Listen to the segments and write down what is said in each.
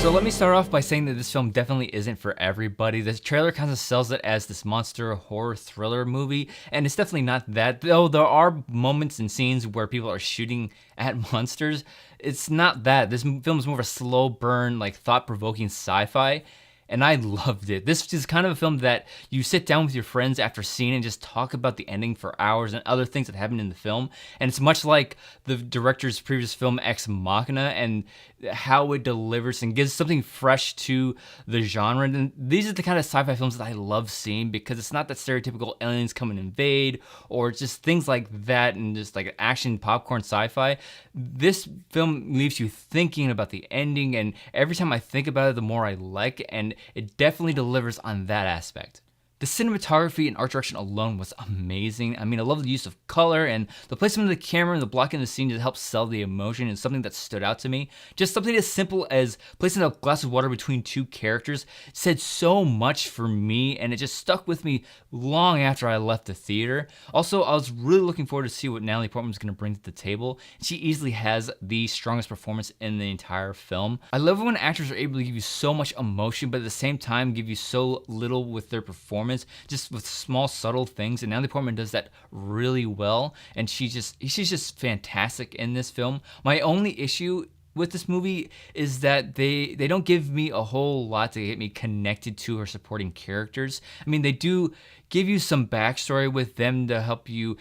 So let me start off by saying that this film definitely isn't for everybody. The trailer kind of sells it as this monster horror thriller movie, and it's definitely not that. Though there are moments and scenes where people are shooting at monsters, it's not that. This film is more of a slow burn, like thought-provoking sci-fi. And I loved it. This is kind of a film that you sit down with your friends after seeing and just talk about the ending for hours and other things that happened in the film. And it's much like the director's previous film, Ex Machina, and how it delivers and gives something fresh to the genre. And these are the kind of sci-fi films that I love seeing because it's not that stereotypical aliens come and invade or just things like that and just like action popcorn sci-fi. This film leaves you thinking about the ending, and every time I think about it, the more I like it, and it definitely delivers on that aspect. The cinematography and art direction alone was amazing. I mean, I love the use of color and the placement of the camera and the blocking of the scene to help sell the emotion is something that stood out to me. Just something as simple as placing a glass of water between two characters said so much for me, and it just stuck with me long after I left the theater. Also, I was really looking forward to see what Natalie Portman's going to bring to the table. She easily has the strongest performance in the entire film. I love when actors are able to give you so much emotion, but at the same time give you so little with their performance, just with small subtle things, and Natalie Portman does that really well, and she's just fantastic in this film. My only issue with this movie is that they don't give me a whole lot to get me connected to her supporting characters. I mean, they do give you some backstory with them to help you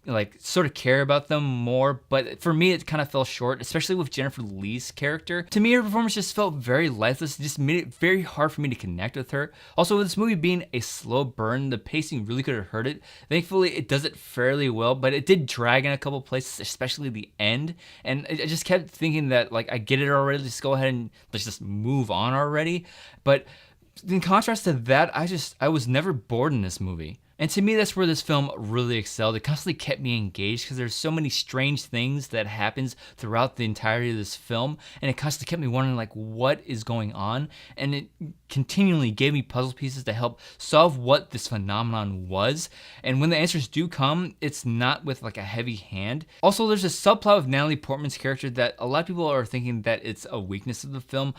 like sort of care about them more, but for me it kind of fell short, especially with Jennifer Lee's character. To me, her performance just felt very lifeless. It just made it very hard for me to connect with her. Also, with this movie being a slow burn, the pacing really could have hurt it. Thankfully, it does it fairly well, but it did drag in a couple places, especially the end, and I just kept thinking that like, I get it already, just go ahead and let's just move on already. But in contrast to that, I was never bored in this movie. And to me, that's where this film really excelled. It constantly kept me engaged because there's so many strange things that happens throughout the entirety of this film, and it constantly kept me wondering like, what is going on? And it continually gave me puzzle pieces to help solve what this phenomenon was. And when the answers do come, it's not with like a heavy hand. Also, there's a subplot of Natalie Portman's character that a lot of people are thinking that it's a weakness of the film.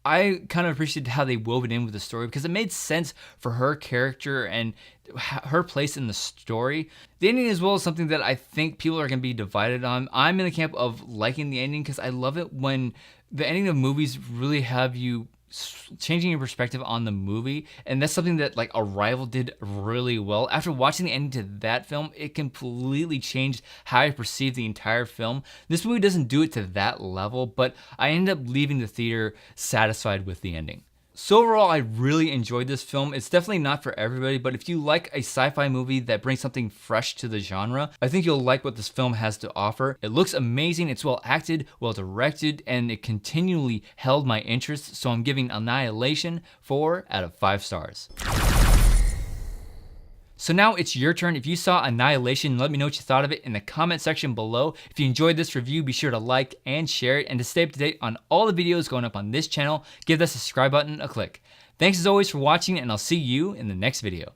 I kind of appreciated how they wove it in with the story because it made sense for her character and her place in the story. The ending as well is something that I think people are going to be divided on. I'm in the camp of liking the ending because I love it when the ending of movies really have you changing your perspective on the movie, and that's something that like Arrival did really well. After watching the ending to that film, it completely changed how I perceived the entire film. This movie doesn't do it to that level, but I ended up leaving the theater satisfied with the ending. So overall, I really enjoyed this film. It's definitely not for everybody, but if you like a sci-fi movie that brings something fresh to the genre, I think you'll like what this film has to offer. It looks amazing, it's well acted, well directed, and it continually held my interest, so I'm giving Annihilation 4 out of 5 stars. So now it's your turn. If you saw Annihilation, let me know what you thought of it in the comment section below. If you enjoyed this review, be sure to like and share it. And to stay up to date on all the videos going up on this channel, give that subscribe button a click. Thanks as always for watching, and I'll see you in the next video.